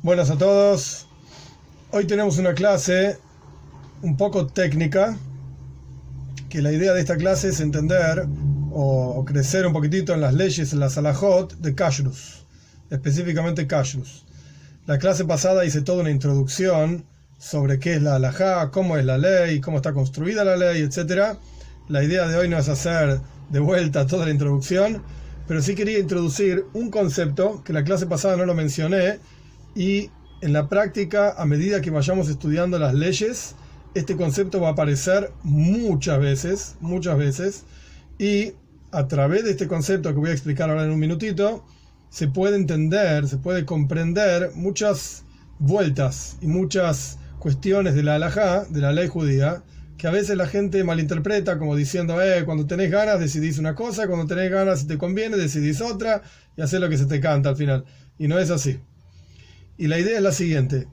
Buenas a todos. Hoy tenemos una clase un poco técnica, que la idea de esta clase es entender o crecer un poquitito en las leyes, en las halajot de Kashrus, específicamente Kashrus. La clase pasada hice toda una introducción sobre qué es la halajá, cómo es la ley, cómo está construida la ley, etc. La idea de hoy no es hacer de vuelta toda la introducción, pero sí quería introducir un concepto que la clase pasada no lo mencioné, y en la práctica, a medida que vayamos estudiando las leyes, este concepto va a aparecer muchas veces, y a través de este concepto que voy a explicar ahora en un minutito, se puede entender, se puede comprender muchas vueltas y muchas cuestiones de la halajá, de la ley judía, que a veces la gente malinterpreta como diciendo, cuando tenés ganas decidís una cosa, cuando tenés ganas si te conviene decidís otra, y haces lo que se te canta al final. Y no es así. Y la idea es la siguiente: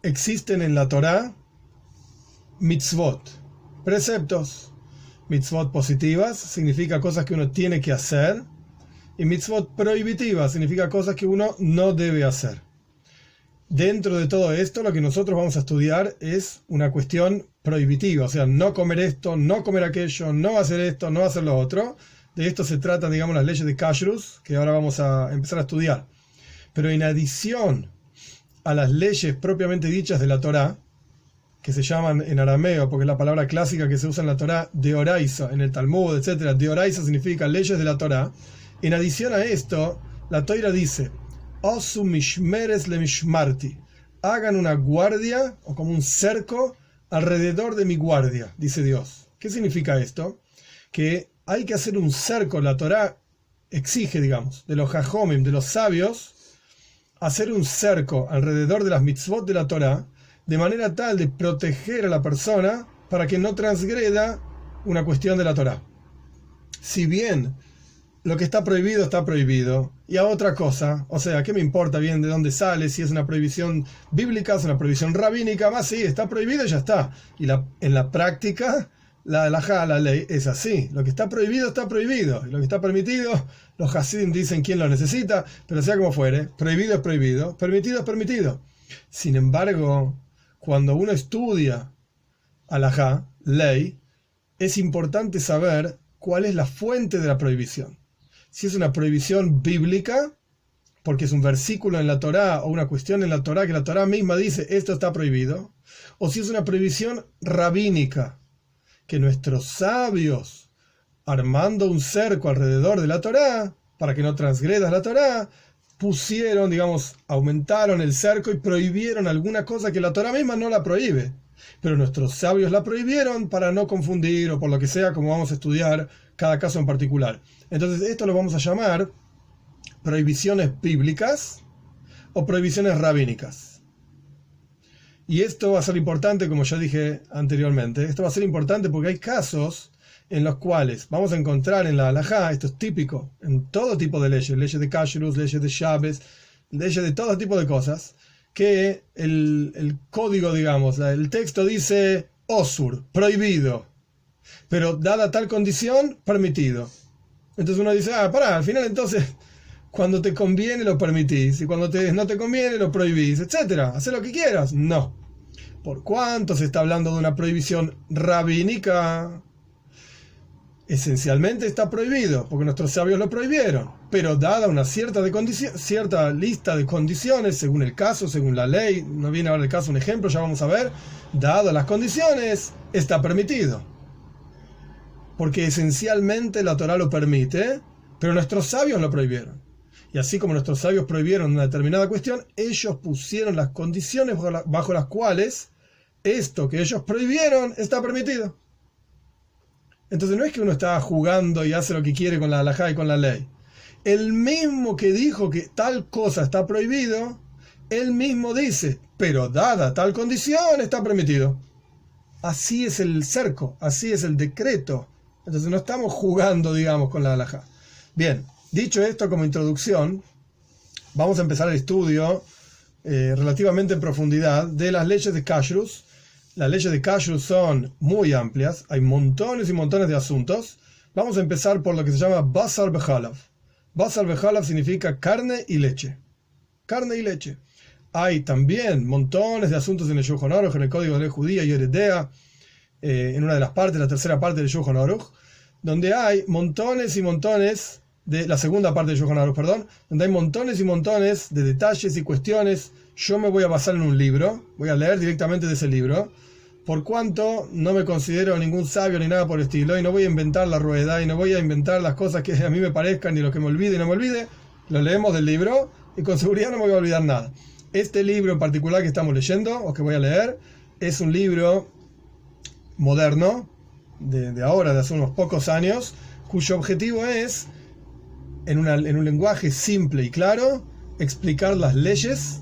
existen en la Torá mitzvot, preceptos. Mitzvot positivas significa cosas que uno tiene que hacer, y mitzvot prohibitivas significa cosas que uno no debe hacer. Dentro de todo esto, lo que nosotros vamos a estudiar es una cuestión prohibitiva, o sea, no comer esto, no comer aquello, no hacer esto, no hacer lo otro. De esto se tratan, digamos, las leyes de Kashrus, que ahora vamos a empezar a estudiar. Pero en adición a las leyes propiamente dichas de la Torá, que se llaman en arameo, porque es la palabra clásica que se usa en la Torá, deoraisa, en el Talmud, etc. Deoraisa significa leyes de la Torá. En adición a esto, la Torá dice, Osu mishmeres le mishmarti, hagan una guardia, o como un cerco, alrededor de mi guardia, dice Dios. ¿Qué significa esto? Que hay que hacer un cerco. La Torá exige, digamos, de los jajomim, de los sabios, hacer un cerco alrededor de las mitzvot de la Torá, de manera tal de proteger a la persona para que no transgreda una cuestión de la Torá. Si bien lo que está prohibido, y a otra cosa, o sea, ¿qué me importa bien de dónde sale? Si es una prohibición bíblica, es una prohibición rabínica, más sí, está prohibido y ya está. Y en la práctica, la halajá, la ley, es así. Lo que está prohibido, y lo que está permitido, los hasidim dicen quién lo necesita, pero sea como fuere, prohibido es prohibido, permitido es permitido. Sin embargo, cuando uno estudia halajá, ley, es importante saber cuál es la fuente de la prohibición. Si es una prohibición bíblica, porque es un versículo en la Torá o una cuestión en la Torá que la Torá misma dice esto está prohibido, o si es una prohibición rabínica, que nuestros sabios, armando un cerco alrededor de la Torá, para que no transgredas la Torá, pusieron, digamos, aumentaron el cerco y prohibieron alguna cosa que la Torá misma no la prohíbe. Pero nuestros sabios la prohibieron para no confundir o por lo que sea, como vamos a estudiar cada caso en particular. Entonces esto lo vamos a llamar prohibiciones bíblicas o prohibiciones rabínicas. Y esto va a ser importante, como ya dije anteriormente, esto va a ser importante porque hay casos en los cuales vamos a encontrar en la halajá, esto es típico en todo tipo de leyes, leyes de Kashrus, leyes de Shabes, leyes de todo tipo de cosas, que el código, digamos, el texto dice osur, prohibido, pero dada tal condición, permitido. Entonces uno dice, al final entonces, cuando te conviene lo permitís, y cuando no te conviene lo prohibís, etcétera, haz lo que quieras. No. ¿Por cuánto se está hablando de una prohibición rabínica? Esencialmente está prohibido, porque nuestros sabios lo prohibieron, pero dada una cierta lista de condiciones, según el caso, según la ley, no viene ahora el caso un ejemplo, ya vamos a ver, dadas las condiciones, está permitido. Porque esencialmente la Torá lo permite, pero nuestros sabios lo prohibieron. Y así como nuestros sabios prohibieron una determinada cuestión, ellos pusieron las condiciones bajo las cuales esto que ellos prohibieron está permitido. Entonces no es que uno está jugando y hace lo que quiere con la halajá y con la ley. El mismo que dijo que tal cosa está prohibido, él mismo dice, pero dada tal condición está permitido. Así es el cerco, así es el decreto. Entonces no estamos jugando, digamos, con la halajá. Bien, dicho esto como introducción, vamos a empezar el estudio relativamente en profundidad de las leyes de Kashrus. Las leyes de Kashrus son muy amplias, hay montones y montones de asuntos. Vamos a empezar por lo que se llama Basar Bechalav. Basar Bechalav significa carne y leche. carne y leche. Hay también montones de asuntos en el Shulchan Aruch, en el Código de Ley Judía y Eredea, en una de las partes, la tercera parte del Shulchan Aruch, donde hay montones y montones de la segunda parte del Shulchan Aruch, perdón, donde hay montones y montones de detalles y cuestiones. Yo me voy a basar en un libro, voy a leer directamente de ese libro, por cuanto no me considero ningún sabio ni nada por el estilo, y no voy a inventar la rueda, y no voy a inventar las cosas que a mí me parezcan, ni lo que me olvide y no me olvide. Lo leemos del libro, y con seguridad no me voy a olvidar nada. Este libro en particular que estamos leyendo, o que voy a leer, es un libro moderno, de ahora, de hace unos pocos años, cuyo objetivo es, en un lenguaje simple y claro, explicar las leyes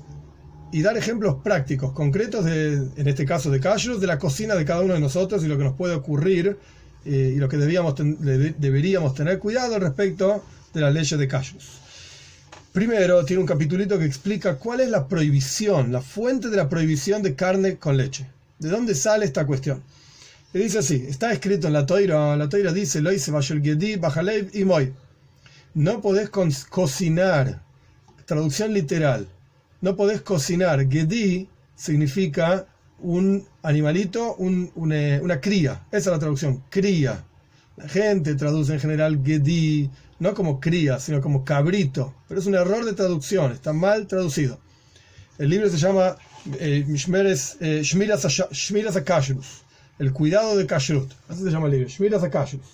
y dar ejemplos prácticos, concretos, en este caso de kashrut, de la cocina de cada uno de nosotros y lo que nos puede ocurrir y lo que deberíamos tener cuidado respecto de las leyes de kashrut. Primero, tiene un capitulito que explica cuál es la prohibición, la fuente de la prohibición de carne con leche. ¿De dónde sale esta cuestión? Y dice así, está escrito en la Toira dice, Lo hice vayel gedi, bajalev y moy. No podés cocinar, traducción literal, no podés cocinar. Gedi significa un animalito, una cría. Esa es la traducción, cría. La gente traduce en general Gedi, no como cría, sino como cabrito. Pero es un error de traducción, está mal traducido. El libro se llama Shmiras HaKashrut, el cuidado de Kashrut. Así se llama el libro, Shmiras HaKashrut.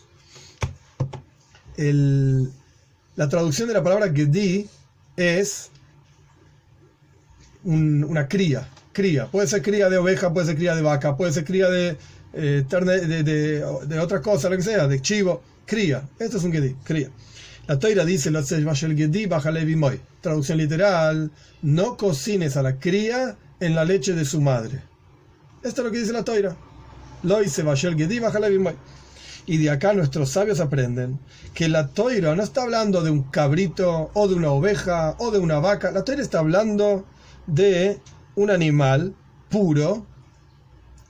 La traducción de la palabra Gedi es una cría. Puede ser cría de oveja, puede ser cría de vaca, puede ser cría de otra cosa, lo que sea, de chivo. Cría. Esto es un Gedi, cría. La Toira dice, traducción literal, no cocines a la cría en la leche de su madre. Esto es lo que dice la Toira. Y de acá nuestros sabios aprenden que la Toira no está hablando de un cabrito o de una oveja o de una vaca. La Toira está hablando de un animal puro,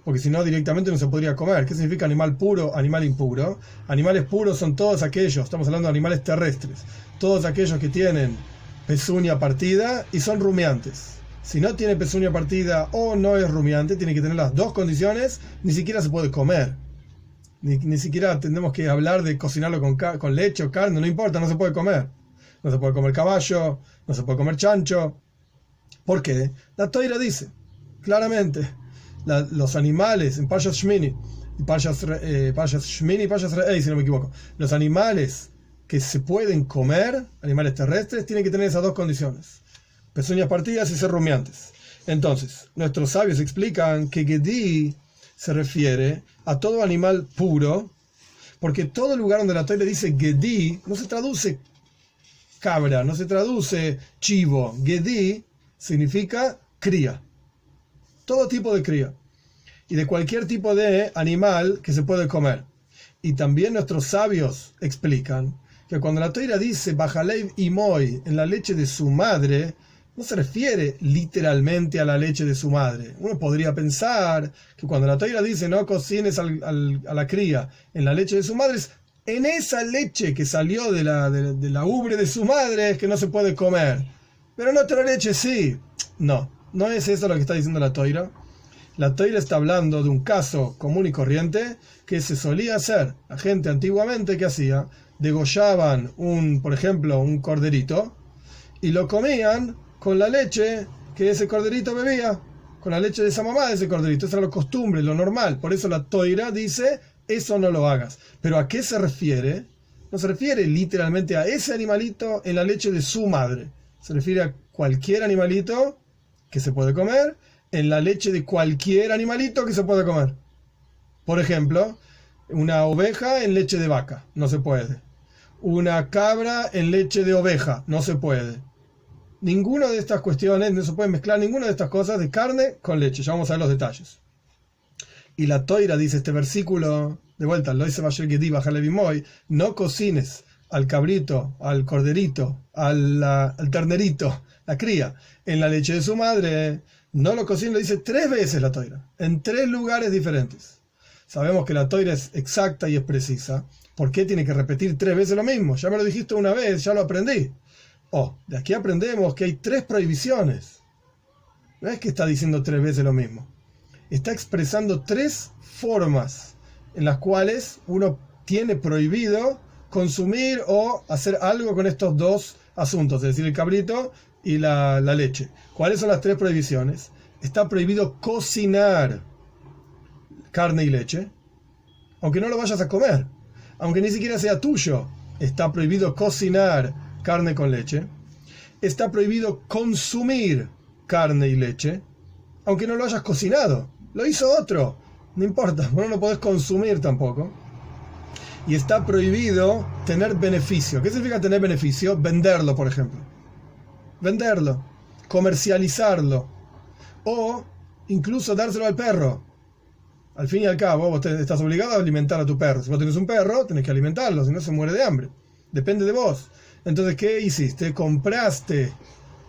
porque si no directamente no se podría comer. ¿Qué significa animal puro, animal impuro? Animales puros son todos aquellos, estamos hablando de animales terrestres, todos aquellos que tienen pezuña partida y son rumiantes. Si no tiene pezuña partida o no es rumiante, tiene que tener las dos condiciones, ni siquiera se puede comer. Ni siquiera tenemos que hablar de cocinarlo con leche o carne, no importa, no se puede comer. No se puede comer caballo, no se puede comer chancho. ¿Por qué? La Toira dice claramente, los animales, en Parshas Shmini, Parshas Shmini y Parshas Re'ei, si no me equivoco, los animales que se pueden comer, animales terrestres, tienen que tener esas dos condiciones: pezuñas partidas y ser rumiantes. Entonces, nuestros sabios explican que Gedi se refiere a todo animal puro, porque todo lugar donde la Toira dice Gedi no se traduce cabra, no se traduce chivo. Gedi significa cría, todo tipo de cría y de cualquier tipo de animal que se puede comer. Y también nuestros sabios explican que cuando la Toira dice Bajalev y Moy, en la leche de su madre, no se refiere literalmente a la leche de su madre. Uno podría pensar que cuando la Toira dice no cocines a la cría en la leche de su madre, es en esa leche que salió de la ubre de su madre es que no se puede comer. Pero en otra leche sí. No es eso lo que está diciendo la Toira. La Toira está hablando de un caso común y corriente que se solía hacer. La gente antiguamente, ¿qué hacía? Degollaban por ejemplo, un corderito y lo comían con la leche que ese corderito bebía, con la leche de esa mamá de ese corderito. Esa era la costumbre, lo normal. Por eso la Toira dice, eso no lo hagas. ¿Pero a qué se refiere? No se refiere literalmente a ese animalito en la leche de su madre. Se refiere a cualquier animalito que se puede comer en la leche de cualquier animalito que se puede comer. Por ejemplo, una oveja en leche de vaca, no se puede. Una cabra en leche de oveja, no se puede. Ninguna de estas cuestiones, no se puede mezclar ninguna de estas cosas de carne con leche. Ya vamos a ver los detalles. Y la Toira dice este versículo, de vuelta, Lo hice Vayel Gedi Bajalev y Moy, no cocines al cabrito, al corderito, al ternerito, la cría, en la leche de su madre. No lo cocines, lo dice 3 veces la Toira, en 3 lugares diferentes. Sabemos que la Toira es exacta y es precisa. ¿Por qué tiene que repetir 3 veces lo mismo? Ya me lo dijiste una vez, ya lo aprendí. De aquí aprendemos que hay 3 prohibiciones. No es que está diciendo 3 veces lo mismo. Está expresando 3 formas en las cuales uno tiene prohibido consumir o hacer algo con estos 2 asuntos, es decir, el cabrito y la leche. ¿Cuáles son las 3 prohibiciones? Está prohibido cocinar carne y leche, aunque no lo vayas a comer, aunque ni siquiera sea tuyo. Está prohibido cocinar carne con leche. Está prohibido consumir carne y leche, aunque no lo hayas cocinado. Lo hizo otro, no importa, vos no lo podés consumir tampoco. Y está prohibido tener beneficio. ¿Qué significa tener beneficio? Venderlo, por ejemplo. Venderlo, comercializarlo, o incluso dárselo al perro. Al fin y al cabo, vos estás obligado a alimentar a tu perro. Si vos tenés un perro, tenés que alimentarlo, si no se muere de hambre. Depende de vos. Entonces, ¿qué hiciste? Compraste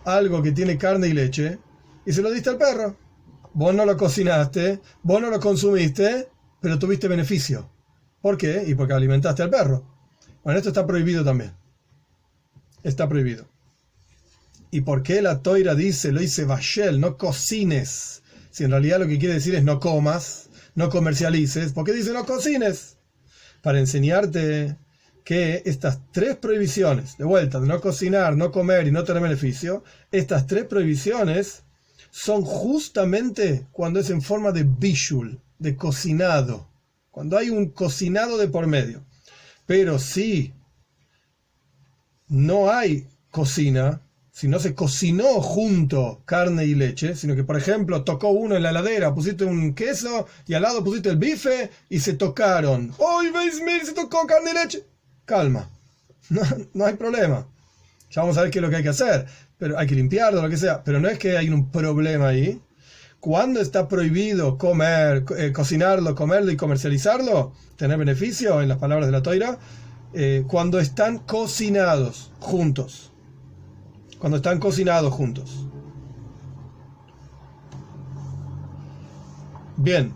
algo que tiene carne y leche y se lo diste al perro. Vos no lo cocinaste, vos no lo consumiste, pero tuviste beneficio. ¿Por qué? Y porque alimentaste al perro. Bueno, esto está prohibido también. Está prohibido. ¿Y por qué la Toira dice, lo dice Vashel, no cocines? Si en realidad lo que quiere decir es no comas, no comercialices. ¿Por qué dice no cocines? Para enseñarte que estas 3 prohibiciones, de vuelta, de no cocinar, no comer y no tener beneficio, estas 3 prohibiciones son justamente cuando es en forma de bishul, de cocinado, cuando hay un cocinado de por medio. Pero si no hay cocina, si no se cocinó junto carne y leche, sino que, por ejemplo, tocó uno en la heladera, pusiste un queso y al lado pusiste el bife y se tocaron. ¡Ay, veis, mire, se tocó carne y leche! Calma, no hay problema. Ya vamos a ver qué es lo que hay que hacer, pero hay que limpiarlo, lo que sea. Pero no es que hay un problema ahí. ¿Cuándo está prohibido comer, cocinarlo, comerlo y comercializarlo? Tener beneficio, en las palabras de la Toira, cuando están cocinados juntos. Cuando están cocinados juntos. Bien,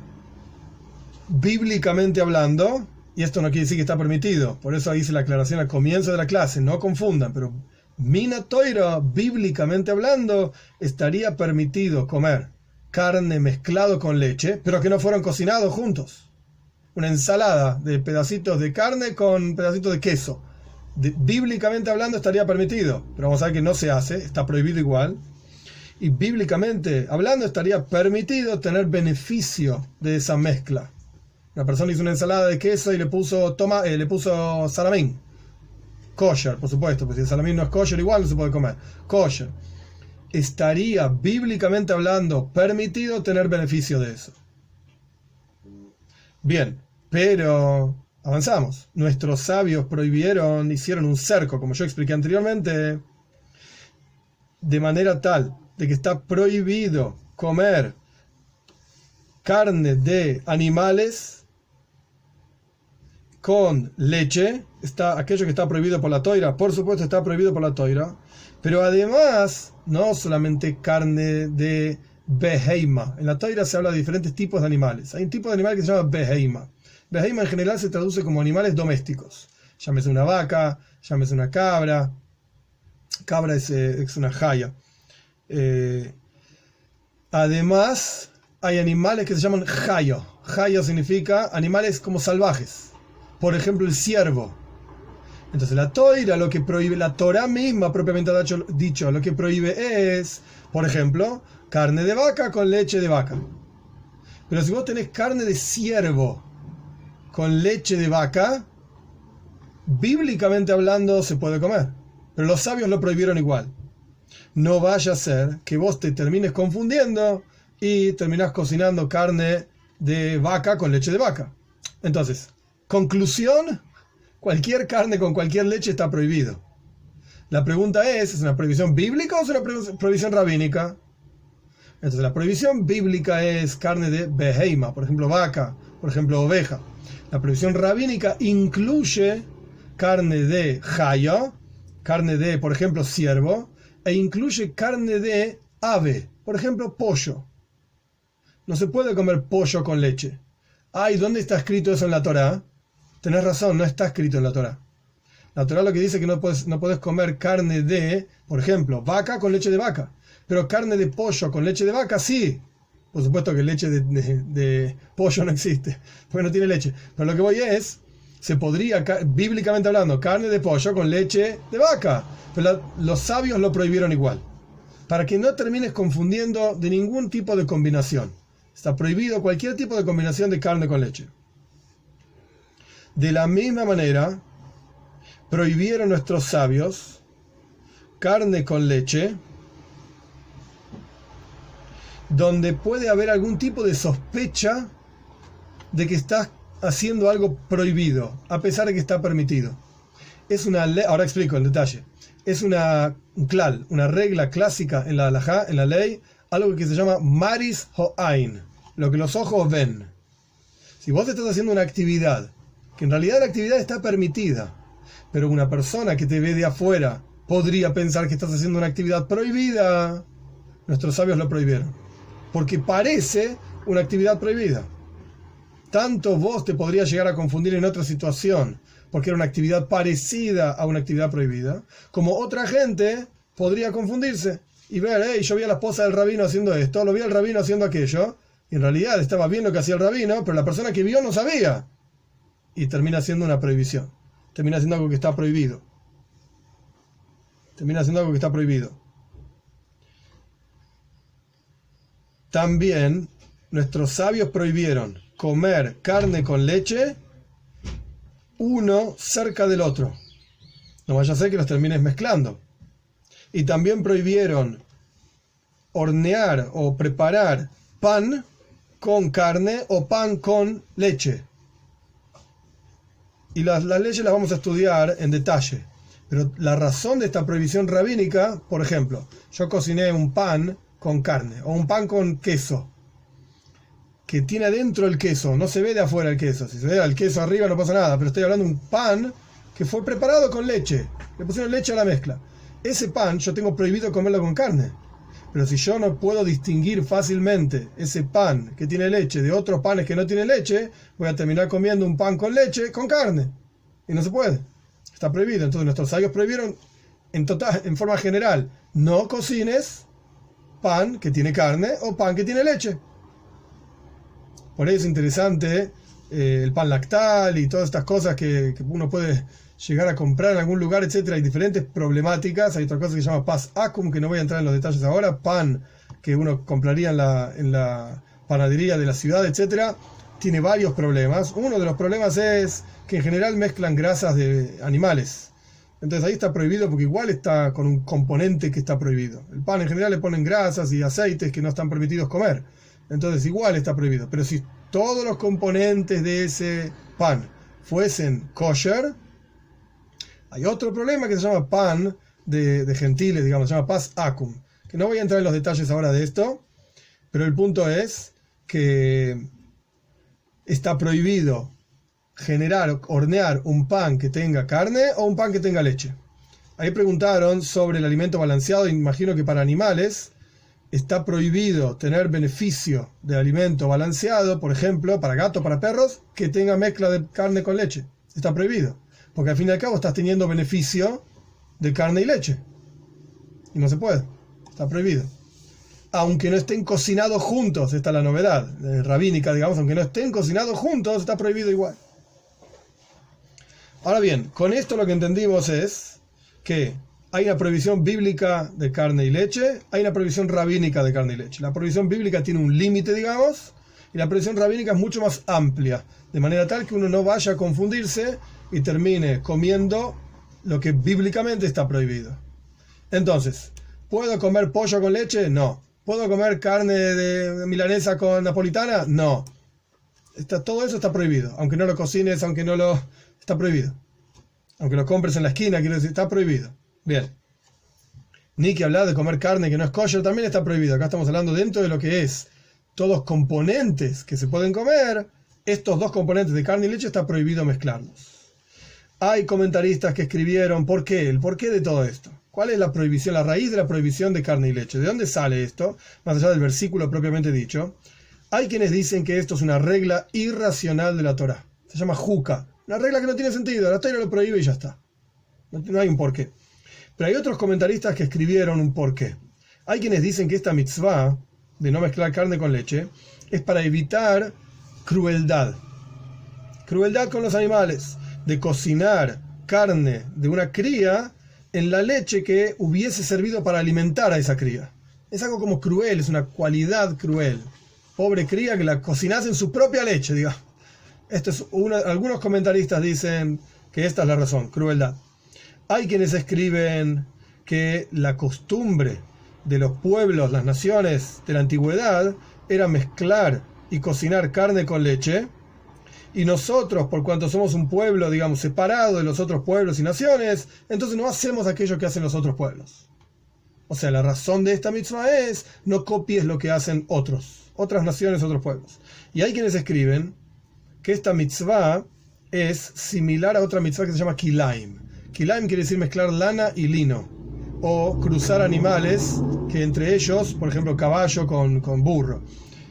bíblicamente hablando, y esto no quiere decir que está permitido, por eso hice la aclaración al comienzo de la clase, no confundan, pero Mina Toira, bíblicamente hablando, estaría permitido comer carne mezclado con leche, pero que no fueron cocinados juntos. Una ensalada de pedacitos de carne con pedacitos de queso. Bíblicamente hablando estaría permitido, pero vamos a ver que no se hace, está prohibido igual. Y bíblicamente hablando estaría permitido tener beneficio de esa mezcla. Una persona hizo una ensalada de queso y le puso salamín. Kosher, por supuesto, porque si el salamín no es kosher, igual no se puede comer. Kosher. Estaría bíblicamente hablando permitido tener beneficio de eso. Bien, pero avanzamos. Nuestros sabios hicieron un cerco, como yo expliqué anteriormente, de manera tal de que está prohibido comer carne de animales con leche. Aquello que está prohibido por la Toira, por supuesto está prohibido por la Toira, pero además no solamente carne de beheima. En la Toira se habla de diferentes tipos de animales. Hay un tipo de animal que se llama beheima. Beheima en general se traduce como animales domésticos. Llámese una vaca, llámese una cabra. Cabra es una jaya. Además, hay animales que se llaman jayo. Jayo significa animales como salvajes. Por ejemplo, el ciervo. Entonces la Toira lo que prohíbe, la Torá misma propiamente dicho, lo que prohíbe es, por ejemplo, carne de vaca con leche de vaca. Pero si vos tenés carne de ciervo con leche de vaca, bíblicamente hablando se puede comer. Pero los sabios lo prohibieron igual. No vaya a ser que vos te termines confundiendo y terminás cocinando carne de vaca con leche de vaca. Entonces, conclusión, cualquier carne con cualquier leche está prohibido. La pregunta ¿es una prohibición bíblica o es una prohibición rabínica? Entonces la prohibición bíblica es carne de beheima, por ejemplo vaca, por ejemplo oveja. La prohibición rabínica incluye carne de jaya, carne de, por ejemplo, ciervo, e incluye carne de ave, por ejemplo, pollo. No se puede comer pollo con leche. Ay, ¿dónde está escrito eso en la Torá? Tenés razón, no está escrito en la Torá. La Torá lo que dice es que no podés comer carne de Por ejemplo, vaca con leche de vaca. Pero carne de pollo con leche de vaca, sí. Por supuesto que leche de pollo no existe, porque no tiene leche. Pero lo que voy es, se podría, bíblicamente hablando, carne de pollo con leche de vaca. Pero los sabios lo prohibieron igual. Para que no termines confundiendo de ningún tipo de combinación. Está prohibido cualquier tipo de combinación de carne con leche. De la misma manera, prohibieron nuestros sabios carne con leche donde puede haber algún tipo de sospecha de que estás haciendo algo prohibido, a pesar de que está permitido. Es una ley, ahora explico en detalle. Es una regla clásica en la halajá, en la ley, algo que se llama maris ho'ain, lo que los ojos ven. Si vos estás haciendo una actividad, que en realidad la actividad está permitida, pero una persona que te ve de afuera podría pensar que estás haciendo una actividad prohibida, nuestros sabios lo prohibieron. Porque parece una actividad prohibida. Tanto vos te podrías llegar a confundir en otra situación, porque era una actividad parecida a una actividad prohibida, como otra gente podría confundirse y ver, hey, yo vi a la esposa del rabino haciendo esto, lo vi al rabino haciendo aquello, y en realidad estaba viendo lo que hacía el rabino, pero la persona que vio no sabía. Y termina siendo una prohibición. Termina siendo algo que está prohibido. También nuestros sabios prohibieron comer carne con leche uno cerca del otro. No vaya a ser que los termines mezclando. Y también prohibieron hornear o preparar pan con carne o pan con leche. Y las leyes las vamos a estudiar en detalle. Pero la razón de esta prohibición rabínica, por ejemplo, yo cociné un pan con carne o un pan con queso que tiene adentro el queso, no se ve de afuera el queso. Si se ve el queso arriba no pasa nada, pero estoy hablando de un pan que fue preparado con leche, le pusieron leche a la mezcla. Ese pan yo tengo prohibido comerlo con carne, pero si yo no puedo distinguir fácilmente ese pan que tiene leche de otros panes que no tienen leche, voy a terminar comiendo un pan con leche con carne, y no se puede, está prohibido. Entonces nuestros sabios prohibieron en forma general: no cocines pan que tiene carne o pan que tiene leche. Por eso es interesante el pan lactal y todas estas cosas que uno puede llegar a comprar en algún lugar, etcétera. Hay diferentes problemáticas. Hay otra cosa que se llama pas acum, que no voy a entrar en los detalles ahora. Pan que uno compraría en la panadería de la ciudad, etcétera. Tiene varios problemas. Uno de los problemas es que en general mezclan grasas de animales. Entonces ahí está prohibido porque igual está con un componente que está prohibido. El pan en general le ponen grasas y aceites que no están permitidos comer. Entonces igual está prohibido. Pero si todos los componentes de ese pan fuesen kosher, hay otro problema que se llama pan de gentiles, digamos, se llama pas acum. Que no voy a entrar en los detalles ahora de esto, pero el punto es que está prohibido hornear un pan que tenga carne o un pan que tenga leche. Ahí preguntaron sobre el alimento balanceado. Imagino que para animales está prohibido tener beneficio de alimento balanceado, por ejemplo, para gatos, para perros, que tenga mezcla de carne con leche. Está prohibido, porque al fin y al cabo estás teniendo beneficio de carne y leche. Y no se puede, está prohibido. Aunque no estén cocinados juntos, esta es la novedad rabínica, digamos, aunque no estén cocinados juntos, está prohibido igual. Ahora bien, con esto lo que entendimos es que hay una prohibición bíblica de carne y leche, hay una prohibición rabínica de carne y leche. La prohibición bíblica tiene un límite, digamos, y la prohibición rabínica es mucho más amplia, de manera tal que uno no vaya a confundirse y termine comiendo lo que bíblicamente está prohibido. Entonces, ¿puedo comer pollo con leche? No. ¿Puedo comer carne de milanesa con napolitana? No. Todo eso está prohibido, aunque no lo cocines, aunque no lo... está prohibido. Aunque lo compres en la esquina, quiero decir, está prohibido. Bien. Ni que hablar de comer carne que no es kosher, también está prohibido. Acá estamos hablando dentro de lo que es todos componentes que se pueden comer. Estos dos componentes de carne y leche está prohibido mezclarlos. Hay comentaristas que escribieron ¿por qué? El porqué de todo esto. ¿Cuál es la prohibición, la raíz de la prohibición de carne y leche? ¿De dónde sale esto? Más allá del versículo propiamente dicho. Hay quienes dicen que esto es una regla irracional de la Torá. Se llama juca. Una regla que no tiene sentido. La Torá lo prohíbe y ya está. No hay un porqué. Pero hay otros comentaristas que escribieron un porqué. Hay quienes dicen que esta mitzvah de no mezclar carne con leche es para evitar crueldad. Crueldad con los animales, de cocinar carne de una cría en la leche que hubiese servido para alimentar a esa cría. Es algo como cruel, es una cualidad cruel. Pobre cría que la cocinás en su propia leche, diga. Algunos comentaristas dicen que esta es la razón, crueldad. Hay quienes escriben que la costumbre de los pueblos, las naciones de la antigüedad, era mezclar y cocinar carne con leche, y nosotros, por cuanto somos un pueblo, digamos, separado de los otros pueblos y naciones, entonces no hacemos aquello que hacen los otros pueblos. O sea, la razón de esta mitzvah es, no copies lo que hacen otras naciones, otros pueblos. Y hay quienes escriben que esta mitzvah es similar a otra mitzvah que se llama kilaim. Kilaim quiere decir mezclar lana y lino, o cruzar animales que entre ellos, por ejemplo, caballo con burro,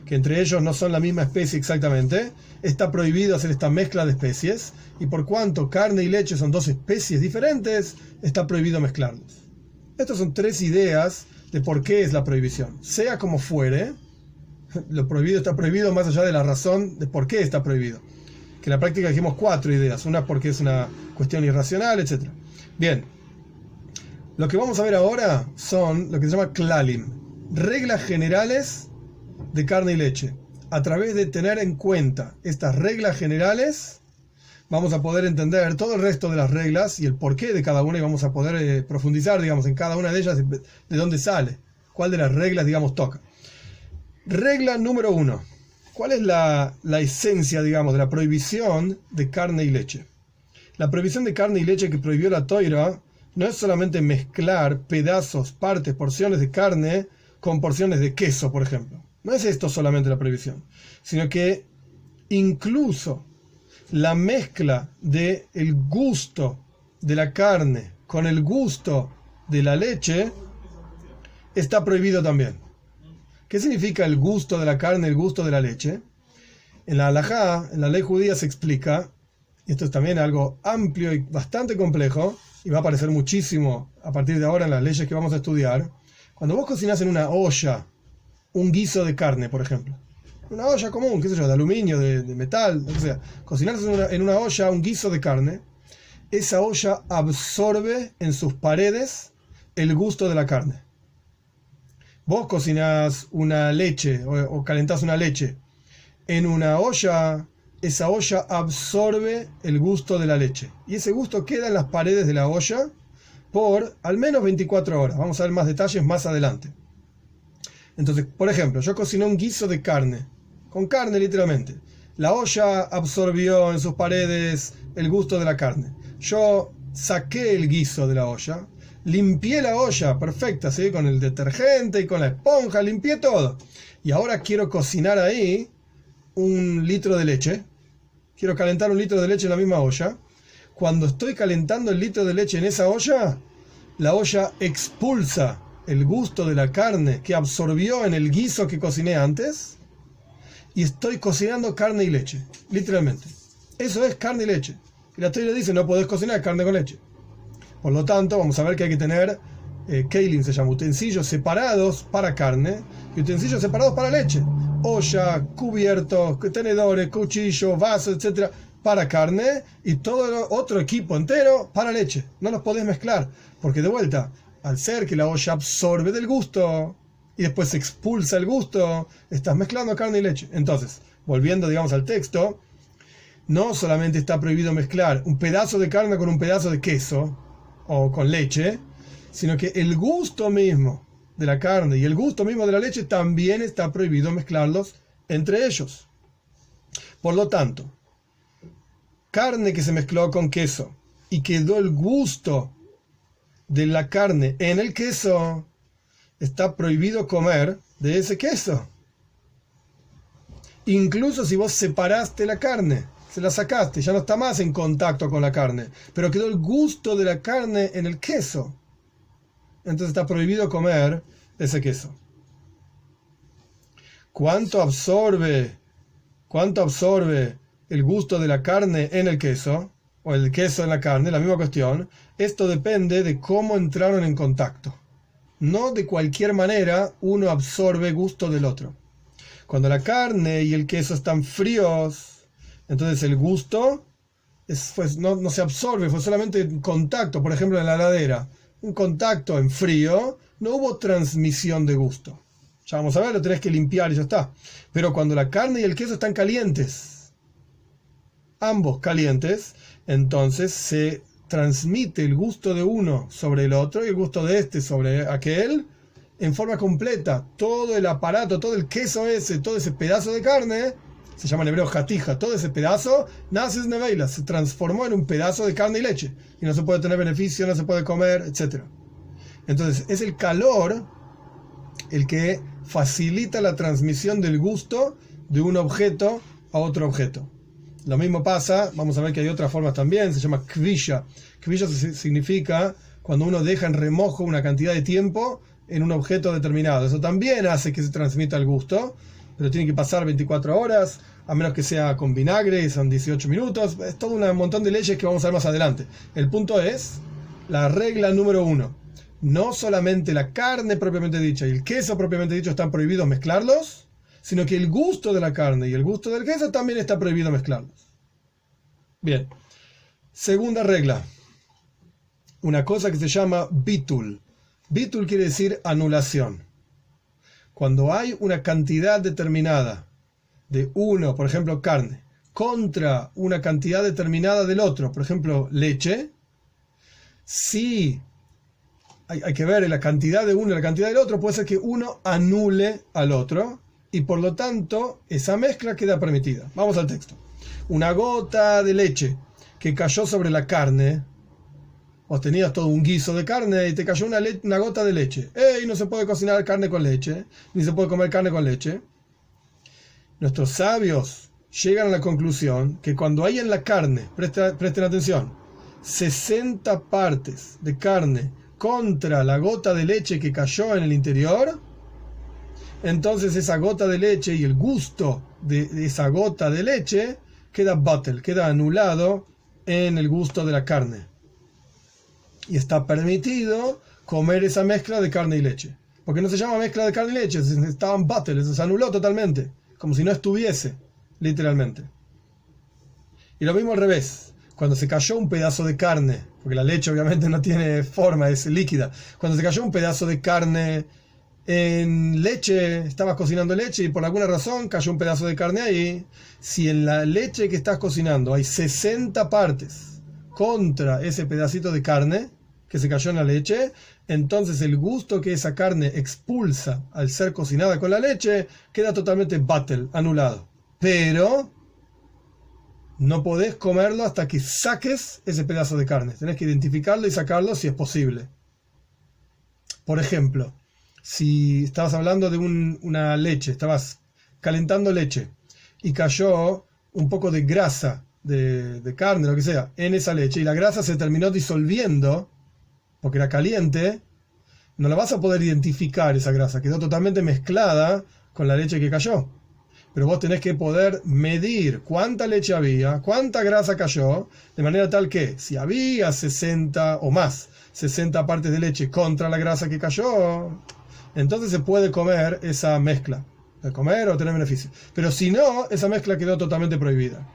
que entre ellos no son la misma especie exactamente. Está prohibido hacer esta mezcla de especies, y por cuanto carne y leche son dos especies diferentes, está prohibido mezclarlos. Estas son tres ideas de por qué es la prohibición. Sea como fuere, lo prohibido está prohibido más allá de la razón de por qué está prohibido. Que en la práctica dijimos cuatro ideas. Una porque es una cuestión irracional, etc. Bien, lo que vamos a ver ahora son lo que se llama klalim, reglas generales de carne y leche. A través de tener en cuenta estas reglas generales, vamos a poder entender todo el resto de las reglas y el porqué de cada una, y vamos a poder profundizar, digamos, en cada una de ellas, de dónde sale, cuál de las reglas, digamos, toca. Regla número 1. ¿Cuál es la esencia, digamos, de la prohibición de carne y leche? La prohibición de carne y leche que prohibió la Toira no es solamente mezclar pedazos, partes, porciones de carne con porciones de queso, por ejemplo. No es esto solamente la prohibición, sino que incluso la mezcla del gusto de la carne con el gusto de la leche está prohibido también. ¿Qué significa el gusto de la carne y el gusto de la leche? En la halajá, en la ley judía, se explica, y esto es también algo amplio y bastante complejo, y va a aparecer muchísimo a partir de ahora en las leyes que vamos a estudiar. Cuando vos cocinás en una olla un guiso de carne, por ejemplo, una olla común, qué sé yo, de aluminio, de metal, lo que sea, cocinás en una olla un guiso de carne, esa olla absorbe en sus paredes el gusto de la carne. Vos cocinás una leche o calentás una leche en una olla, esa olla absorbe el gusto de la leche. Y ese gusto queda en las paredes de la olla por al menos 24 horas. Vamos a ver más detalles más adelante. Entonces, por ejemplo, yo cociné un guiso de carne, con carne literalmente. La olla absorbió en sus paredes el gusto de la carne. Yo saqué el guiso de la olla, limpié la olla, perfecta, ¿sí? Con el detergente y con la esponja, limpié todo. Y ahora quiero cocinar ahí 1 litro de leche. Quiero calentar 1 litro de leche en la misma olla. Cuando estoy calentando el litro de leche en esa olla, la olla expulsa el gusto de la carne que absorbió en el guiso que cociné antes, y estoy cocinando carne y leche, literalmente. Eso es carne y leche. Y la Torá dice, no podés cocinar carne con leche. Por lo tanto, vamos a ver que hay que tener keilim, se llama, utensilios separados para carne y utensilios separados para leche. Olla, cubiertos, tenedores, cuchillos, vasos, etc., para carne, y todo el otro equipo entero para leche. No los podés mezclar, porque de vuelta, al ser que la olla absorbe del gusto y después se expulsa el gusto, estás mezclando carne y leche. Entonces, volviendo, digamos, al texto, no solamente está prohibido mezclar un pedazo de carne con un pedazo de queso o con leche, sino que el gusto mismo de la carne y el gusto mismo de la leche también está prohibido mezclarlos entre ellos. Por lo tanto, carne que se mezcló con queso y quedó el gusto de la carne en el queso, está prohibido comer de ese queso. Incluso si vos separaste la carne, se la sacaste, ya no está más en contacto con la carne, pero quedó el gusto de la carne en el queso, entonces está prohibido comer ese queso. ¿Cuánto absorbe el gusto de la carne en el queso? o el queso en la carne, la misma cuestión, esto depende de cómo entraron en contacto. No de cualquier manera uno absorbe gusto del otro. Cuando la carne y el queso están fríos, entonces el gusto no se absorbe, fue solamente contacto. Por ejemplo, en la heladera, un contacto en frío, no hubo transmisión de gusto. Ya vamos a ver, lo tenés que limpiar y ya está. Pero cuando la carne y el queso están calientes, ambos calientes, entonces se transmite el gusto de uno sobre el otro y el gusto de este sobre aquel en forma completa. Todo el aparato, todo el queso ese, todo ese pedazo de carne, se llama en hebreo jatija, todo ese pedazo, naces neveila, se transformó en un pedazo de carne y leche. Y no se puede tener beneficio, no se puede comer, etc. Entonces es el calor el que facilita la transmisión del gusto de un objeto a otro objeto. Lo mismo pasa, vamos a ver que hay otras formas también, se llama kvisha. Kvisha significa cuando uno deja en remojo una cantidad de tiempo en un objeto determinado. Eso también hace que se transmita el gusto, pero tiene que pasar 24 horas, a menos que sea con vinagre, y son 18 minutos. Es todo un montón de leyes que vamos a ver más adelante. El punto es, la regla número 1. No solamente la carne propiamente dicha y el queso propiamente dicho están prohibidos mezclarlos, sino que el gusto de la carne y el gusto del queso también está prohibido mezclarlos. Bien. Segunda regla. Una cosa que se llama bitul. Bitul quiere decir anulación. Cuando hay una cantidad determinada de uno, por ejemplo, carne, contra una cantidad determinada del otro, por ejemplo, leche, si hay que ver la cantidad de uno y la cantidad del otro, puede ser que uno anule al otro y por lo tanto esa mezcla queda permitida. Vamos al texto. Una gota de leche que cayó sobre la carne, vos tenías todo un guiso de carne y te cayó una gota de leche. ¡Ey! No se puede cocinar carne con leche, ni se puede comer carne con leche. Nuestros sabios llegan a la conclusión que cuando hay en la carne, presten atención, 60 partes de carne contra la gota de leche que cayó en el interior, entonces esa gota de leche y el gusto de esa gota de leche queda batel, queda anulado en el gusto de la carne. Y está permitido comer esa mezcla de carne y leche. Porque no se llama mezcla de carne y leche, estaban batel, se anuló totalmente, como si no estuviese, literalmente. Y lo mismo al revés. Cuando se cayó un pedazo de carne, porque la leche obviamente no tiene forma, es líquida. Cuando se cayó un pedazo de carne en leche, estabas cocinando leche y por alguna razón cayó un pedazo de carne ahí. Si en la leche que estás cocinando hay 60 partes contra ese pedacito de carne que se cayó en la leche, entonces el gusto que esa carne expulsa al ser cocinada con la leche queda totalmente batel, anulado. Pero no podés comerlo hasta que saques ese pedazo de carne. Tenés que identificarlo y sacarlo si es posible. Por ejemplo, si estabas hablando de una leche, estabas calentando leche y cayó un poco de grasa de carne, lo que sea, en esa leche y la grasa se terminó disolviendo porque era caliente, no la vas a poder identificar esa grasa. Quedó totalmente mezclada con la leche que cayó. Pero vos tenés que poder medir cuánta leche había, cuánta grasa cayó, de manera tal que si había 60 o más, 60 partes de leche contra la grasa que cayó, entonces se puede comer esa mezcla, de comer o tener beneficio. Pero si no, esa mezcla quedó totalmente prohibida.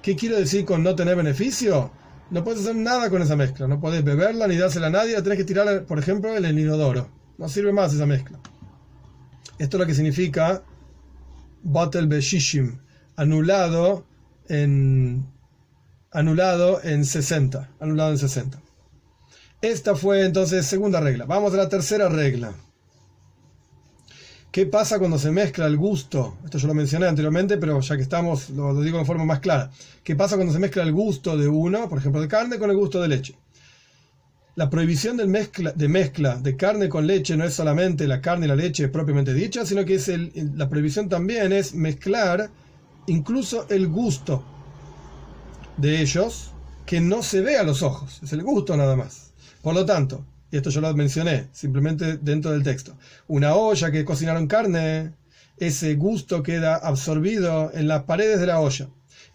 ¿Qué quiero decir con no tener beneficio? No puedes hacer nada con esa mezcla, no podés beberla ni dársela a nadie, la tenés que tirar, por ejemplo, en el inodoro. No sirve más esa mezcla. Esto es lo que significa Batel Beshishim, anulado en 60. Anulado en 60. Esta fue entonces segunda regla. Vamos a la tercera regla. ¿Qué pasa cuando se mezcla el gusto? Esto yo lo mencioné anteriormente, pero ya que estamos, lo digo de forma más clara. ¿Qué pasa cuando se mezcla el gusto de uno, por ejemplo de carne, con el gusto de leche? La prohibición de mezcla de carne con leche no es solamente la carne y la leche propiamente dicha, sino que la prohibición también es mezclar incluso el gusto de ellos, que no se ve a los ojos, es el gusto nada más. Por lo tanto, y esto yo lo mencioné simplemente dentro del texto, una olla que cocinaron carne, ese gusto queda absorbido en las paredes de la olla.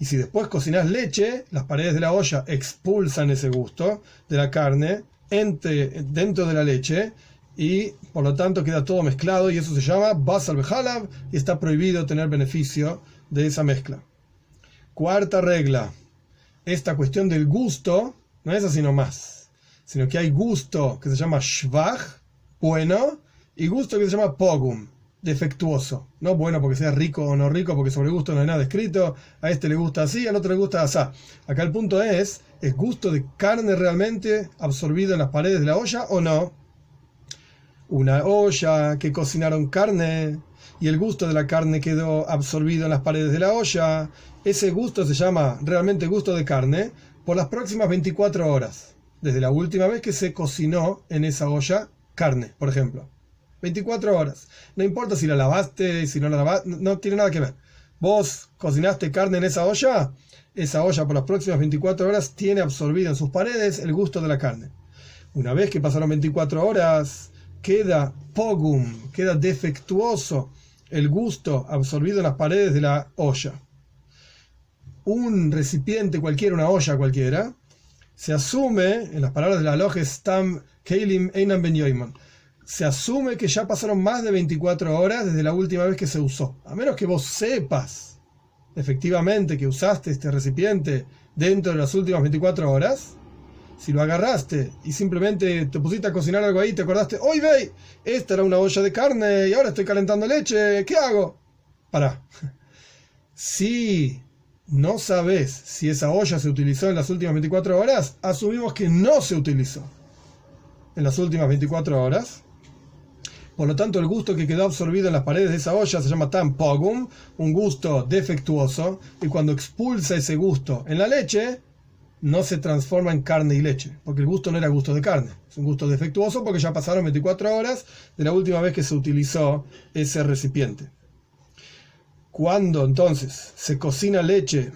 Y si después cocinas leche, las paredes de la olla expulsan ese gusto de la carne dentro de la leche y por lo tanto queda todo mezclado y eso se llama basal behalab y está prohibido tener beneficio de esa mezcla. Cuarta regla. Esta cuestión del gusto no es así nomás, sino que hay gusto que se llama shvach, bueno, y gusto que se llama pogum, defectuoso. No bueno porque sea rico o no rico, porque sobre gusto no hay nada escrito, a este le gusta así, al otro le gusta así. Acá el punto es gusto de carne realmente absorbido en las paredes de la olla o no. Una olla que cocinaron carne y el gusto de la carne quedó absorbido en las paredes de la olla, ese gusto se llama realmente gusto de carne por las próximas 24 horas, desde la última vez que se cocinó en esa olla carne, por ejemplo. 24 horas. No importa si la lavaste, si no la lavaste, no tiene nada que ver. Vos cocinaste carne en esa olla por las próximas 24 horas tiene absorbido en sus paredes el gusto de la carne. Una vez que pasaron 24 horas, queda pogum, queda defectuoso el gusto absorbido en las paredes de la olla. Un recipiente cualquiera, una olla cualquiera, se asume, en las palabras de la Loje Stam Keilim Einan Ben Yoimon, se asume que ya pasaron más de 24 horas desde la última vez que se usó. A menos que vos sepas efectivamente que usaste este recipiente dentro de las últimas 24 horas, si lo agarraste y simplemente te pusiste a cocinar algo ahí, te acordaste, ¡oye, ve! Esta era una olla de carne y ahora estoy calentando leche, ¿qué hago? Pará. Si no sabes si esa olla se utilizó en las últimas 24 horas, asumimos que no se utilizó en las últimas 24 horas. Por lo tanto, el gusto que quedó absorbido en las paredes de esa olla se llama tam pogum, un gusto defectuoso, y cuando expulsa ese gusto en la leche, no se transforma en carne y leche, porque el gusto no era gusto de carne, es un gusto defectuoso porque ya pasaron 24 horas de la última vez que se utilizó ese recipiente. Cuando entonces se cocina leche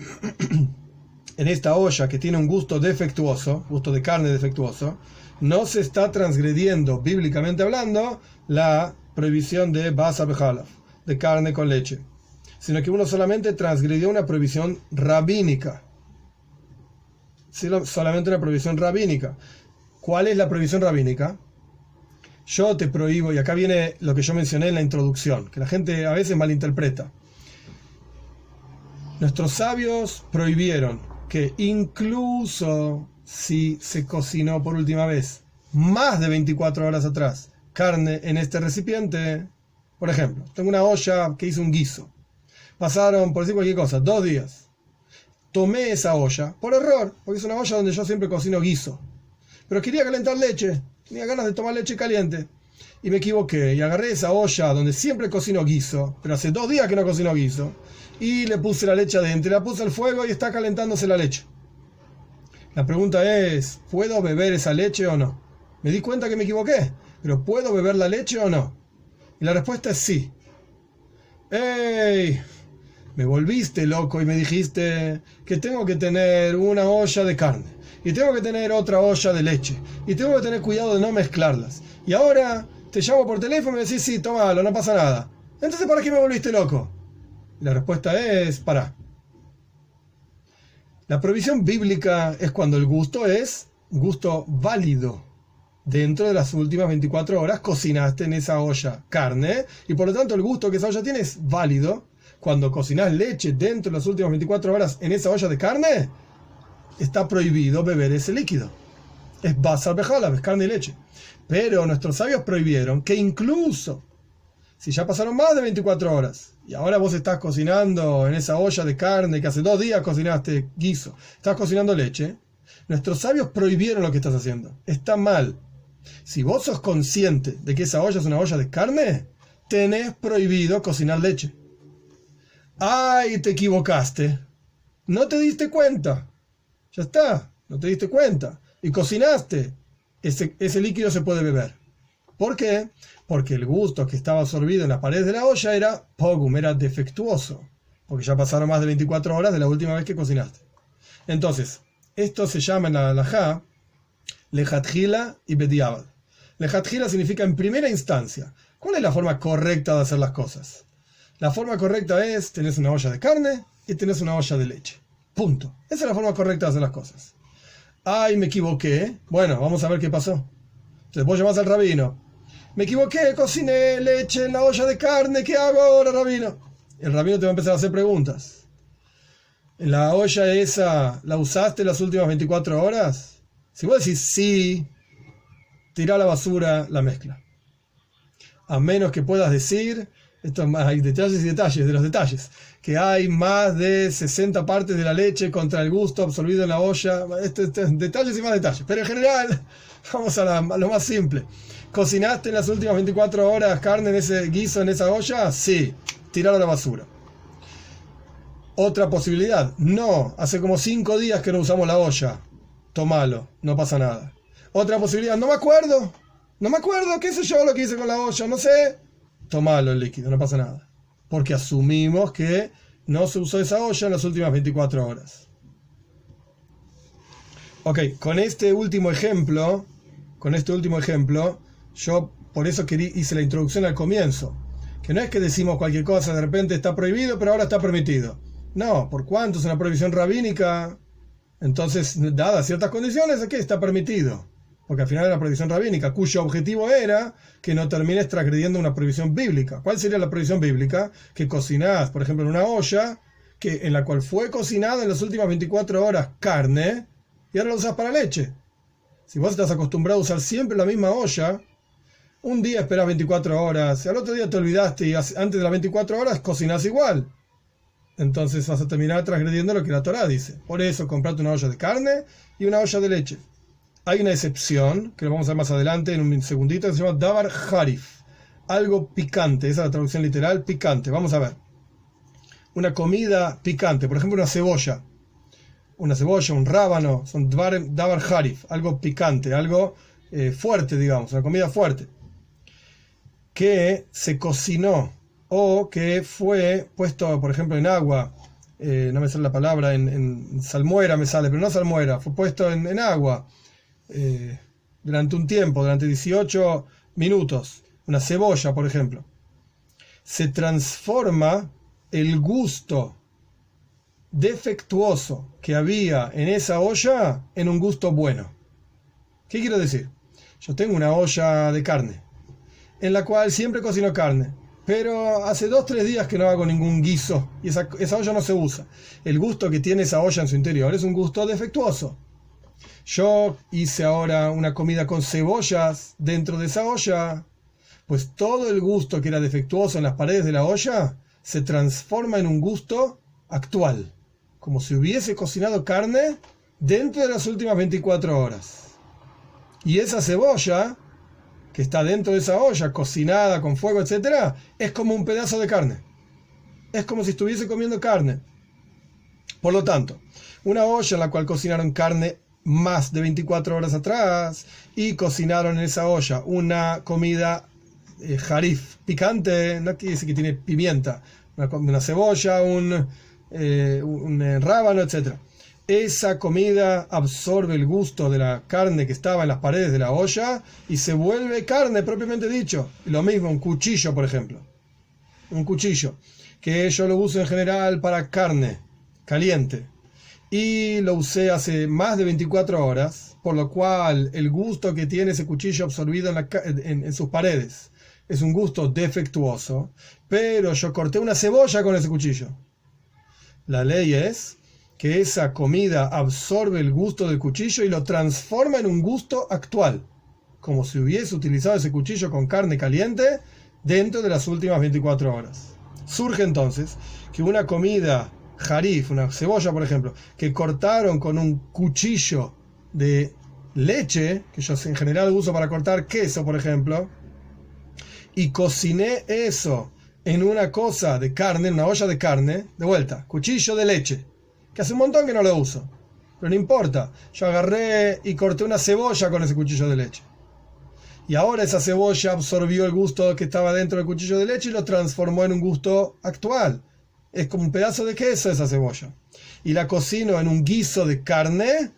en esta olla que tiene un gusto defectuoso, gusto de carne defectuoso, no se está transgrediendo, bíblicamente hablando, la prohibición de basar behalab, de carne con leche, sino que uno solamente transgredió una prohibición rabínica. Solamente una prohibición rabínica. ¿Cuál es la prohibición rabínica? Yo te prohíbo, y acá viene lo que yo mencioné en la introducción, que la gente a veces malinterpreta. Nuestros sabios prohibieron que incluso si se cocinó por última vez más de 24 horas atrás carne en este recipiente, por ejemplo, tengo una olla que hizo un guiso, pasaron, por decir cualquier cosa, 2 días, tomé esa olla por error, porque es una olla donde yo siempre cocino guiso, pero quería calentar leche, tenía ganas de tomar leche caliente y me equivoqué y agarré esa olla donde siempre cocino guiso, pero hace 2 días que no cocino guiso, y le puse la leche adentro, la puse al fuego y está calentándose la leche. La pregunta es, ¿puedo beber esa leche o no? Me di cuenta que me equivoqué, pero ¿puedo beber la leche o no? Y la respuesta es sí. ¡Ey! Me volviste loco y me dijiste que tengo que tener una olla de carne, y tengo que tener otra olla de leche, y tengo que tener cuidado de no mezclarlas. Y ahora te llamo por teléfono y me decís, sí, tómalo, no pasa nada. Entonces, ¿para qué me volviste loco? Y la respuesta es, pará. La prohibición bíblica es cuando el gusto es gusto válido. Dentro de las últimas 24 horas cocinaste en esa olla carne y por lo tanto el gusto que esa olla tiene es válido. Cuando cocinás leche dentro de las últimas 24 horas en esa olla de carne, está prohibido beber ese líquido. Es basar behalab, es carne y leche. Pero nuestros sabios prohibieron que incluso si ya pasaron más de 24 horas y ahora vos estás cocinando en esa olla de carne que hace 2 días cocinaste guiso, estás cocinando leche, nuestros sabios prohibieron lo que estás haciendo. Está mal. Si vos sos consciente de que esa olla es una olla de carne, tenés prohibido cocinar leche. ¡Ay, te equivocaste! No te diste cuenta. Ya está, no te diste cuenta. Y cocinaste. Ese líquido se puede beber. ¿Por qué? Porque el gusto que estaba absorbido en las paredes de la olla era pogum, era defectuoso. Porque ya pasaron más de 24 horas de la última vez que cocinaste. Entonces, esto se llama en la halajá lejatjila y bediavad. Lejatjila significa en primera instancia. ¿Cuál es la forma correcta de hacer las cosas? La forma correcta es, tenés una olla de carne y tenés una olla de leche. Punto. Esa es la forma correcta de hacer las cosas. Ay, me equivoqué. Bueno, vamos a ver qué pasó. Entonces vos llamás al rabino. Me equivoqué, cociné leche en la olla de carne. ¿Qué hago ahora, rabino? El rabino te va a empezar a hacer preguntas. ¿En la olla esa la usaste las últimas 24 horas? Si vos decís sí, tirá a la basura la mezcla. A menos que puedas decir, esto es más, hay detalles y detalles de los detalles, que hay más de 60 partes de la leche contra el gusto absorbido en la olla. Detalles y más detalles. Pero en general, vamos a lo más simple. ¿Cocinaste en las últimas 24 horas carne en ese guiso, en esa olla? Sí, tiralo a la basura. Otra posibilidad, no, hace como 5 días que no usamos la olla. Tomalo, no pasa nada. Otra posibilidad, no me acuerdo, qué sé yo lo que hice con la olla, no sé. Tomalo el líquido, no pasa nada. Porque asumimos que no se usó esa olla en las últimas 24 horas. Ok, con este último ejemplo, yo por eso hice la introducción al comienzo. Que no es que decimos cualquier cosa, de repente está prohibido, pero ahora está permitido. No, por cuanto es una prohibición rabínica, entonces, dadas ciertas condiciones, aquí está permitido. Porque al final era una prohibición rabínica, cuyo objetivo era que no termines transgrediendo una prohibición bíblica. ¿Cuál sería la prohibición bíblica? Que cocinás, por ejemplo, en una olla en la cual fue cocinada en las últimas 24 horas carne, y ahora la usás para leche. Si vos estás acostumbrado a usar siempre la misma olla, un día esperás 24 horas, y al otro día te olvidaste y antes de las 24 horas cocinás igual. Entonces vas a terminar transgrediendo lo que la Torá dice. Por eso, comprate una olla de carne y una olla de leche. Hay una excepción, que lo vamos a ver más adelante en un segundito, que se llama Davar Harif. Algo picante, esa es la traducción literal, picante. Vamos a ver. Una comida picante, por ejemplo una cebolla, un rábano, son Davar Harif, algo picante, algo fuerte, digamos, una comida fuerte, que se cocinó o que fue puesto, por ejemplo, en agua, no me sale la palabra, en salmuera me sale, pero no salmuera, fue puesto en agua durante un tiempo, durante 18 minutos, una cebolla, por ejemplo, se transforma el gusto defectuoso que había en esa olla en un gusto bueno. ¿Qué quiero decir? Yo tengo una olla de carne, en la cual siempre cocino carne, pero hace 2-3 días que no hago ningún guiso y esa olla no se usa. El gusto que tiene esa olla en su interior es un gusto defectuoso. Yo hice ahora una comida con cebollas dentro de esa olla, pues todo el gusto que era defectuoso en las paredes de la olla se transforma en un gusto actual, como si hubiese cocinado carne dentro de las últimas 24 horas. Y esa cebolla que está dentro de esa olla, cocinada con fuego, etc., es como un pedazo de carne. Es como si estuviese comiendo carne. Por lo tanto, una olla en la cual cocinaron carne más de 24 horas atrás y cocinaron en esa olla una comida harif, picante, no quiere decir que tiene pimienta, una cebolla, un rábano, etc. Esa comida absorbe el gusto de la carne que estaba en las paredes de la olla y se vuelve carne propiamente dicho. Lo mismo, un cuchillo, por ejemplo. Un cuchillo, que yo lo uso en general para carne caliente. Y lo usé hace más de 24 horas, por lo cual el gusto que tiene ese cuchillo absorbido en sus paredes es un gusto defectuoso, pero yo corté una cebolla con ese cuchillo. La ley es que esa comida absorbe el gusto del cuchillo y lo transforma en un gusto actual, como si hubiese utilizado ese cuchillo con carne caliente dentro de las últimas 24 horas. Surge entonces que una comida harif, una cebolla por ejemplo, que cortaron con un cuchillo de leche, que yo en general uso para cortar queso por ejemplo, y cociné eso en una cosa de carne, en una olla de carne, de vuelta, cuchillo de leche, que hace un montón que no lo uso, pero no importa, yo agarré y corté una cebolla con ese cuchillo de leche, y ahora esa cebolla absorbió el gusto que estaba dentro del cuchillo de leche y lo transformó en un gusto actual. Es como un pedazo de queso esa cebolla, y la cocino en un guiso de carne.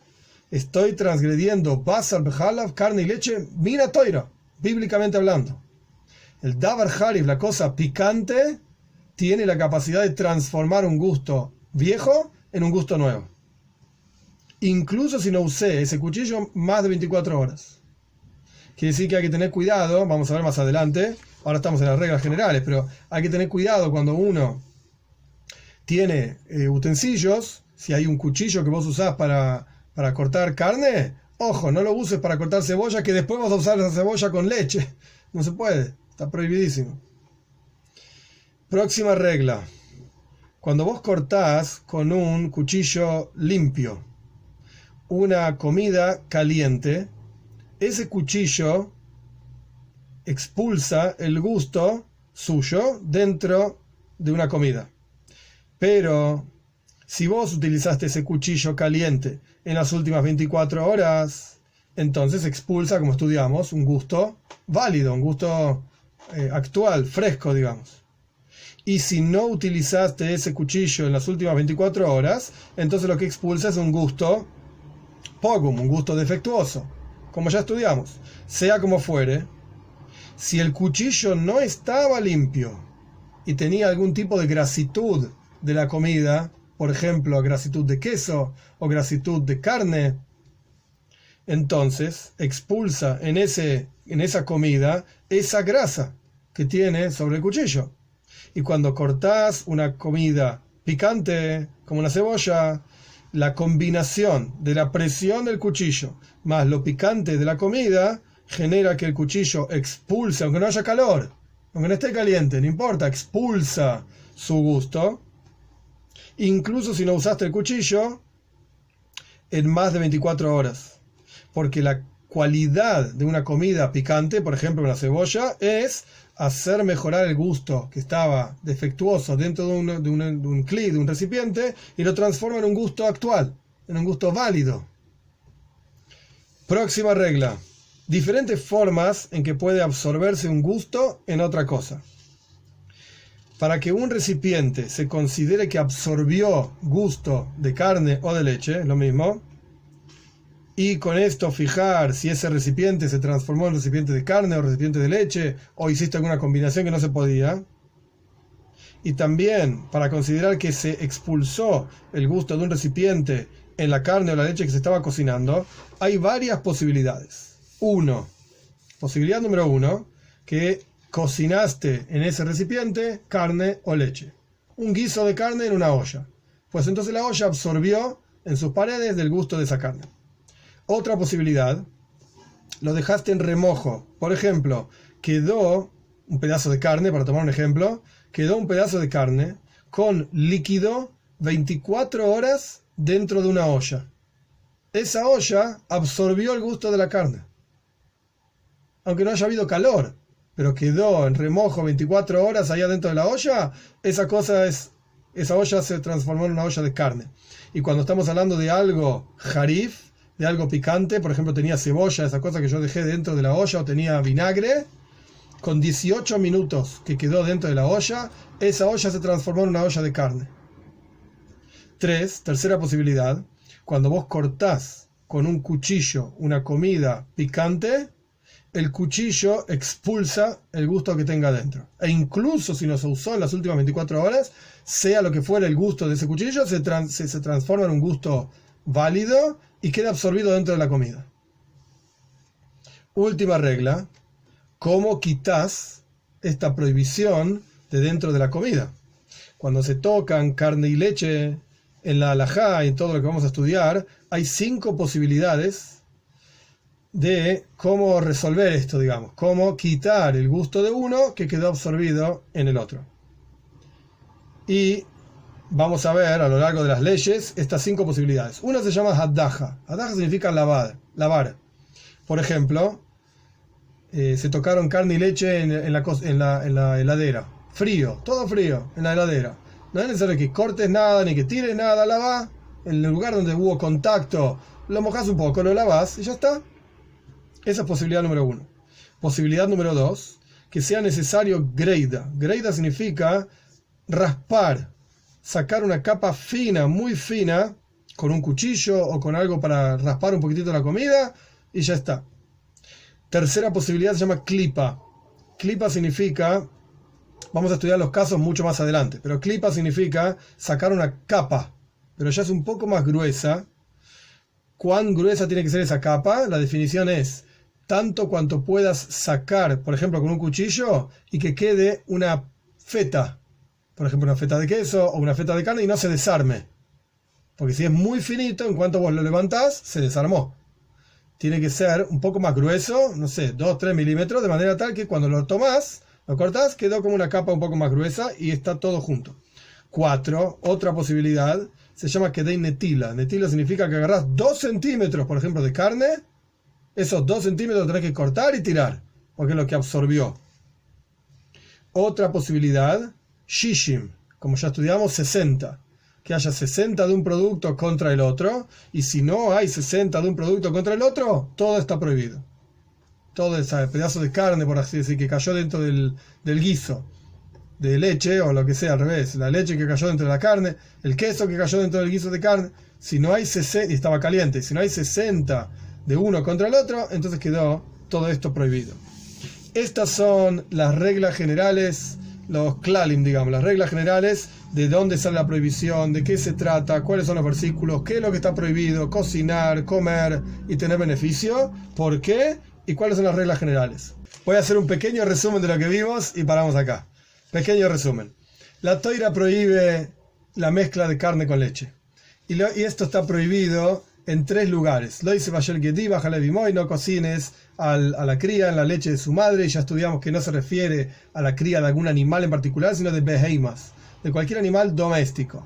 Estoy transgrediendo basar b'halav, carne y leche, mina toira, bíblicamente hablando. El davar harif, la cosa picante, tiene la capacidad de transformar un gusto viejo en un gusto nuevo. Incluso si no usé ese cuchillo más de 24 horas. Quiere decir que hay que tener cuidado, vamos a ver más adelante, ahora estamos en las reglas generales, pero hay que tener cuidado cuando uno tiene utensilios, si hay un cuchillo que vos usás para cortar carne, ojo, no lo uses para cortar cebolla, que después vas a usar esa cebolla con leche. No se puede, está prohibidísimo. Próxima regla. Cuando vos cortás con un cuchillo limpio una comida caliente, ese cuchillo expulsa el gusto suyo dentro de una comida. Pero si vos utilizaste ese cuchillo caliente en las últimas 24 horas, entonces expulsa, como estudiamos, un gusto válido, un gusto actual, fresco, digamos. Y si no utilizaste ese cuchillo en las últimas 24 horas, entonces lo que expulsa es un gusto pogum, un gusto defectuoso, como ya estudiamos. Sea como fuere, si el cuchillo no estaba limpio y tenía algún tipo de grasitud de la comida, por ejemplo, grasitud de queso o grasitud de carne, entonces expulsa en esa comida esa grasa que tiene sobre el cuchillo. Y cuando cortás una comida picante, como una cebolla, la combinación de la presión del cuchillo más lo picante de la comida genera que el cuchillo expulse, aunque no haya calor, aunque no esté caliente, no importa, expulsa su gusto, incluso si no usaste el cuchillo en más de 24 horas. Porque la cualidad de una comida picante, por ejemplo una cebolla, es hacer mejorar el gusto que estaba defectuoso dentro de un cli, de un recipiente, y lo transforma en un gusto actual, en un gusto válido. Próxima regla. Diferentes formas en que puede absorberse un gusto en otra cosa. Para que un recipiente se considere que absorbió gusto de carne o de leche, lo mismo, y con esto fijar si ese recipiente se transformó en recipiente de carne o recipiente de leche, o hiciste alguna combinación que no se podía. Y también para considerar que se expulsó el gusto de un recipiente en la carne o la leche que se estaba cocinando, hay varias posibilidades. Posibilidad número 1, que cocinaste en ese recipiente carne o leche. Un guiso de carne en una olla. Pues entonces la olla absorbió en sus paredes del gusto de esa carne. Otra posibilidad, lo dejaste en remojo. Por ejemplo, quedó un pedazo de carne, para tomar un ejemplo, quedó un pedazo de carne con líquido 24 horas dentro de una olla. Esa olla absorbió el gusto de la carne. Aunque no haya habido calor, pero quedó en remojo 24 horas allá dentro de la olla, esa olla se transformó en una olla de carne. Y cuando estamos hablando de algo harif, de algo picante, por ejemplo tenía cebolla, esa cosa que yo dejé dentro de la olla, o tenía vinagre, con 18 minutos que quedó dentro de la olla, esa olla se transformó en una olla de carne. Tercera posibilidad, cuando vos cortás con un cuchillo una comida picante, el cuchillo expulsa el gusto que tenga dentro. E incluso si no se usó en las últimas 24 horas, sea lo que fuera el gusto de ese cuchillo, se transforma en un gusto válido y queda absorbido dentro de la comida. Última regla, ¿cómo quitas esta prohibición de dentro de la comida? Cuando se tocan carne y leche en la halajá y en todo lo que vamos a estudiar, hay 5 posibilidades de cómo resolver esto, digamos, cómo quitar el gusto de uno que quedó absorbido en el otro. Y vamos a ver a lo largo de las leyes estas 5 posibilidades. Una se llama haddaja. Haddaja significa lavar. Por ejemplo, se tocaron carne y leche en la heladera. Frío, todo frío en la heladera. No es necesario que cortes nada ni que tires nada, lavá. En el lugar donde hubo contacto, lo mojás un poco, lo lavás y ya está. Esa es posibilidad número 1. Posibilidad número 2, que sea necesario greida. Greida significa raspar, sacar una capa fina, muy fina, con un cuchillo o con algo para raspar un poquitito la comida y ya está. Tercera posibilidad se llama clipa. Clipa significa, vamos a estudiar los casos mucho más adelante, pero clipa significa sacar una capa pero ya es un poco más gruesa. ¿Cuán gruesa tiene que ser esa capa? La definición es tanto cuanto puedas sacar, por ejemplo, con un cuchillo, y que quede una feta, por ejemplo, una feta de queso o una feta de carne, y no se desarme. Porque si es muy finito, en cuanto vos lo levantás, se desarmó. Tiene que ser un poco más grueso, no sé, 2-3 milímetros, de manera tal que cuando lo tomás, lo cortás, quedó como una capa un poco más gruesa y está todo junto. 4, otra posibilidad, se llama kedei netila. Netila significa que agarrás 2 centímetros, por ejemplo, de carne, esos 2 centímetros tenés que cortar y tirar, porque es lo que absorbió. Otra posibilidad, shishim, como ya estudiamos, 60. Que haya 60 de un producto contra el otro, y si no hay 60 de un producto contra el otro, todo está prohibido. Todo ese pedazo de carne, por así decir, que cayó dentro del guiso, de leche o lo que sea, al revés, la leche que cayó dentro de la carne, el queso que cayó dentro del guiso de carne, si no hay 60, y estaba caliente, si no hay 60 de uno contra el otro, entonces quedó todo esto prohibido. Estas son las reglas generales, los klalim, digamos, las reglas generales de dónde sale la prohibición, de qué se trata, cuáles son los versículos, qué es lo que está prohibido, cocinar, comer y tener beneficio, por qué y cuáles son las reglas generales. Voy a hacer un pequeño resumen de lo que vimos y paramos acá. Pequeño resumen. La Toira prohíbe la mezcla de carne con leche. Y esto está prohibido en 3 lugares. Lo dice Vayel Gedi, bájale bimoy, no cocines a la cría en la leche de su madre. Y ya estudiamos que no se refiere a la cría de algún animal en particular, sino de beheimas, de cualquier animal doméstico.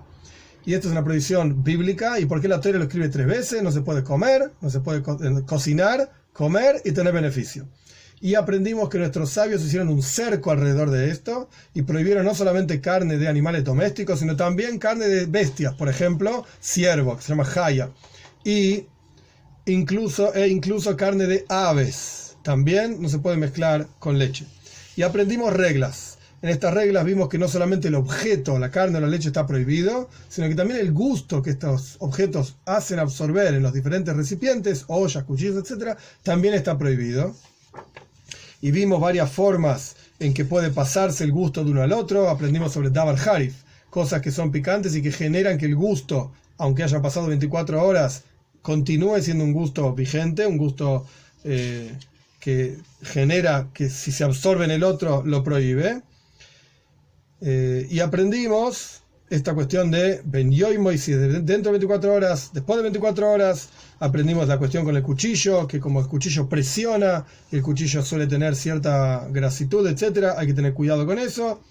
Y esto es una prohibición bíblica. ¿Y por qué la Toira lo escribe 3 veces? No se puede comer, no se puede cocinar, comer y tener beneficio. Y aprendimos que nuestros sabios hicieron un cerco alrededor de esto y prohibieron no solamente carne de animales domésticos, sino también carne de bestias, por ejemplo, ciervo, que se llama jaya, y incluso carne de aves. También no se puede mezclar con leche. Y aprendimos reglas. En estas reglas vimos que no solamente el objeto, la carne o la leche está prohibido, sino que también el gusto que estos objetos hacen absorber en los diferentes recipientes, ollas, cuchillos, etc., también está prohibido. Y vimos varias formas en que puede pasarse el gusto de uno al otro. Aprendimos sobre Davar Harif, cosas que son picantes y que generan que el gusto, aunque haya pasado 24 horas, continúe siendo un gusto vigente, un gusto que genera que si se absorbe en el otro, lo prohíbe. Y aprendimos esta cuestión de Ben Yoimo, y si dentro de 24 horas, después de 24 horas, aprendimos la cuestión con el cuchillo, que como el cuchillo presiona, el cuchillo suele tener cierta grasitud, etc., hay que tener cuidado con eso.